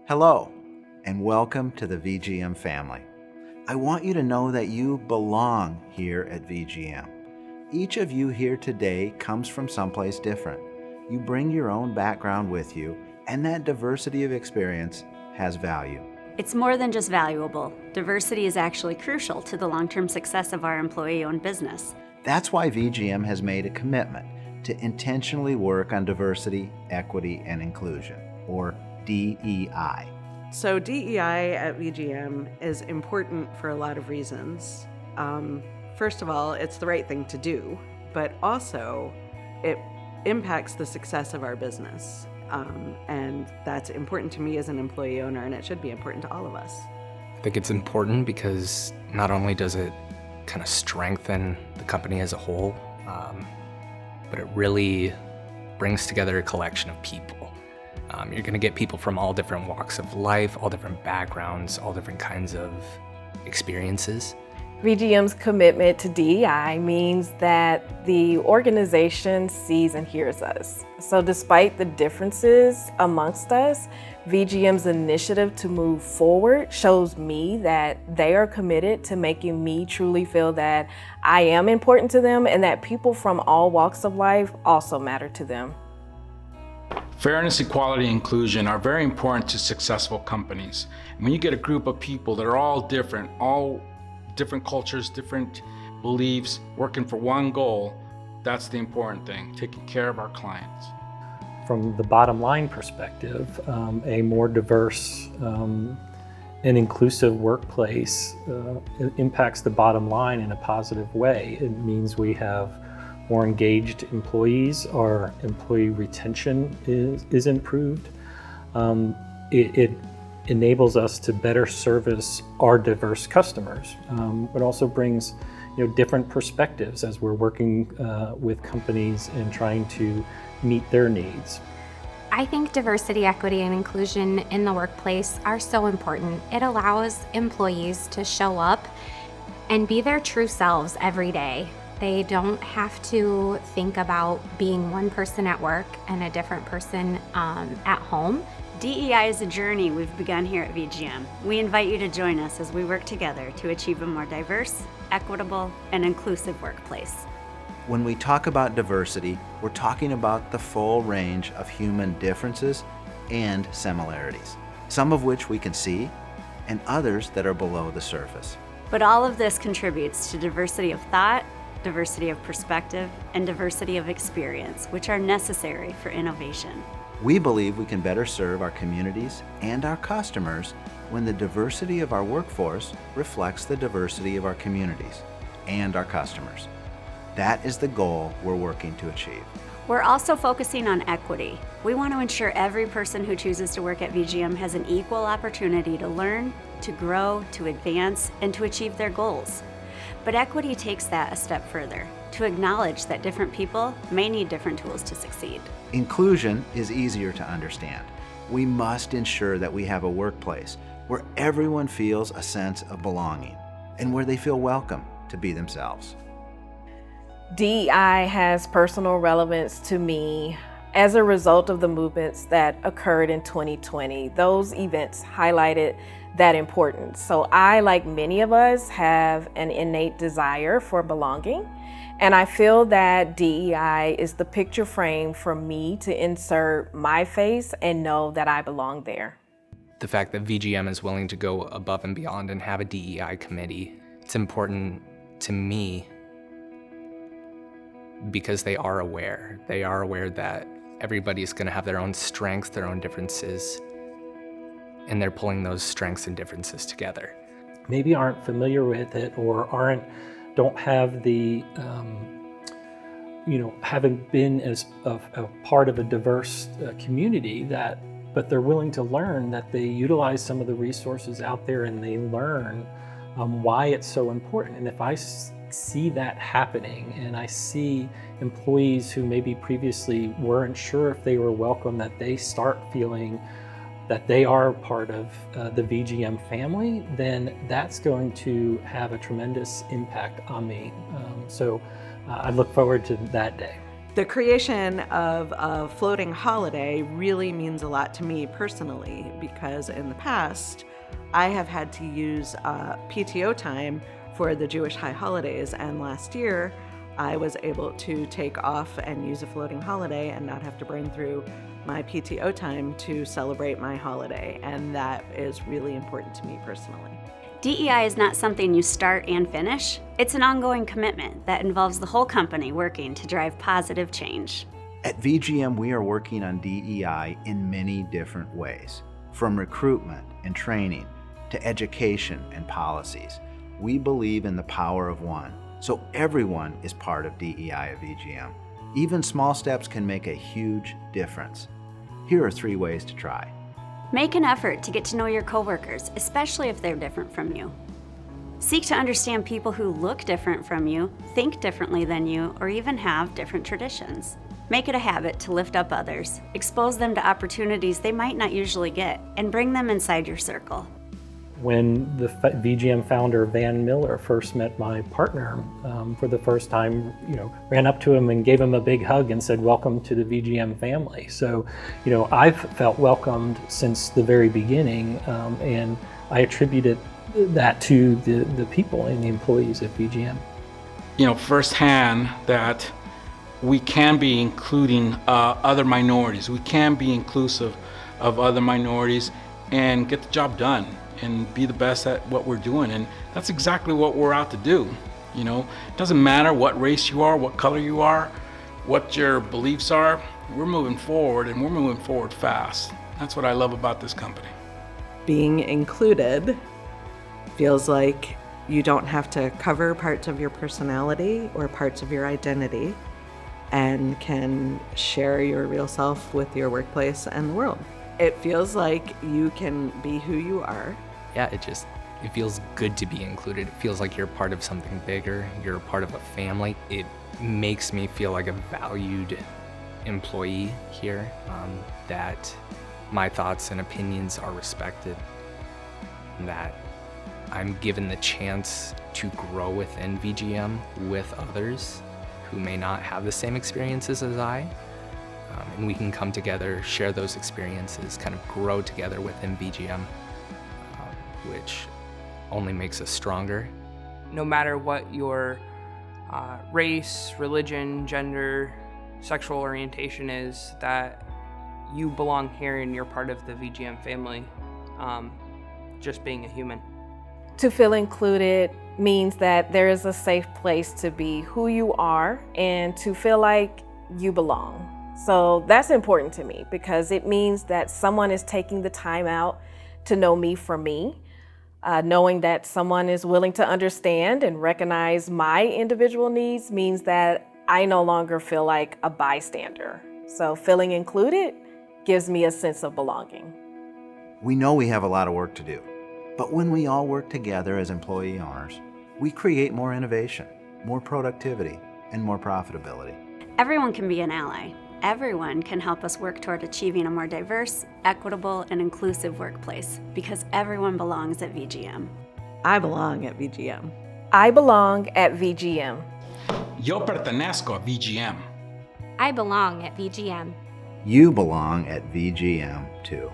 Hello, and welcome to the VGM family. I want you to know that you belong here at VGM. Each of you here today comes from someplace different. You bring your own background with you, and that diversity of experience has value. It's more than just valuable. Diversity is actually crucial to the long-term success of our employee-owned business. That's why VGM has made a commitment to intentionally work on diversity, equity, and inclusion, or DEI. So DEI at VGM is important for a lot of reasons. First of all, it's the right thing to do, but also it impacts the success of our business. And that's important to me as an employee owner, and it should be important to all of us. I think it's important because not only does it kind of strengthen the company as a whole, but it really brings together a collection of people. You're going to get people from all different walks of life, all different backgrounds, all different kinds of experiences. VGM's commitment to DEI means that the organization sees and hears us. So despite the differences amongst us, VGM's initiative to move forward shows me that they are committed to making me truly feel that I am important to them and that people from all walks of life also matter to them. Fairness, equality, and inclusion are very important to successful companies. And when you get a group of people that are all different cultures, different beliefs, working for one goal, that's the important thing, taking care of our clients. From the bottom line perspective, a more diverse and inclusive workplace impacts the bottom line in a positive way. It means we have more engaged employees, our employee retention is improved. It enables us to better service our diverse customers. It also brings different perspectives as we're working with companies and trying to meet their needs. I think diversity, equity, and inclusion in the workplace are so important. It allows employees to show up and be their true selves every day. They don't have to think about being one person at work and a different person at home. DEI is a journey we've begun here at VGM. We invite you to join us as we work together to achieve a more diverse, equitable, and inclusive workplace. When we talk about diversity, we're talking about the full range of human differences and similarities, some of which we can see and others that are below the surface. But all of this contributes to diversity of thought, diversity of perspective, and diversity of experience, which are necessary for innovation. We believe we can better serve our communities and our customers when the diversity of our workforce reflects the diversity of our communities and our customers. That is the goal we're working to achieve. We're also focusing on equity. We want to ensure every person who chooses to work at VGM has an equal opportunity to learn, to grow, to advance, and to achieve their goals. But equity takes that a step further, to acknowledge that different people may need different tools to succeed. Inclusion is easier to understand. We must ensure that we have a workplace where everyone feels a sense of belonging and where they feel welcome to be themselves. DEI has personal relevance to me as a result of the movements that occurred in 2020. Those events highlighted that importance. So I, like many of us, have an innate desire for belonging. And I feel that DEI is the picture frame for me to insert my face and know that I belong there. The fact that VGM is willing to go above and beyond and have a DEI committee, it's important to me because they are aware. They are aware that everybody's going to have their own strengths, their own differences, and they're pulling those strengths and differences together. Maybe aren't familiar with it or don't have the, haven't been as a part of a diverse community but they're willing to learn that they utilize some of the resources out there and they learn why it's so important. And if I see that happening and I see employees who maybe previously weren't sure if they were welcome, that they start feeling that they are part of the VGM family, then that's going to have a tremendous impact on me. So I look forward to that day. The creation of a floating holiday really means a lot to me personally, because in the past, I have had to use PTO time for the Jewish high holidays, and last year, I was able to take off and use a floating holiday and not have to burn through my PTO time to celebrate my holiday, and that is really important to me personally. DEI is not something you start and finish. It's an ongoing commitment that involves the whole company working to drive positive change. At VGM, we are working on DEI in many different ways, from recruitment and training to education and policies. We believe in the power of one, so everyone is part of DEI at VGM. Even small steps can make a huge difference. Here are 3 ways to try. Make an effort to get to know your coworkers, especially if they're different from you. Seek to understand people who look different from you, think differently than you, or even have different traditions. Make it a habit to lift up others, expose them to opportunities they might not usually get, and bring them inside your circle. When the VGM founder, Van Miller, first met my partner for the first time, ran up to him and gave him a big hug and said, "Welcome to the VGM family." So, I've felt welcomed since the very beginning, and I attributed that to the people and the employees at VGM. Firsthand that we can be including other minorities. We can be inclusive of other minorities and get the job done and be the best at what we're doing. And that's exactly what we're out to do. It doesn't matter what race you are, what color you are, what your beliefs are. We're moving forward, and we're moving forward fast. That's what I love about this company. Being included feels like you don't have to cover parts of your personality or parts of your identity, and can share your real self with your workplace and the world. It feels like you can be who you are. Yeah, it feels good to be included. It feels like you're part of something bigger. You're a part of a family. It makes me feel like a valued employee here, that my thoughts and opinions are respected, and that I'm given the chance to grow within VGM with others who may not have the same experiences as I. And we can come together, share those experiences, kind of grow together within VGM, which only makes us stronger. No matter what your race, religion, gender, sexual orientation is, that you belong here and you're part of the VGM family, just being a human. To feel included means that there is a safe place to be who you are and to feel like you belong. So that's important to me because it means that someone is taking the time out to know me for me. Knowing that someone is willing to understand and recognize my individual needs means that I no longer feel like a bystander. So feeling included gives me a sense of belonging. We know we have a lot of work to do, but when we all work together as employee owners, we create more innovation, more productivity, and more profitability. Everyone can be an ally. Everyone can help us work toward achieving a more diverse, equitable, and inclusive workplace because everyone belongs at VGM. I belong at VGM. I belong at VGM. Yo pertenezco a VGM. I belong at VGM. You belong at VGM too.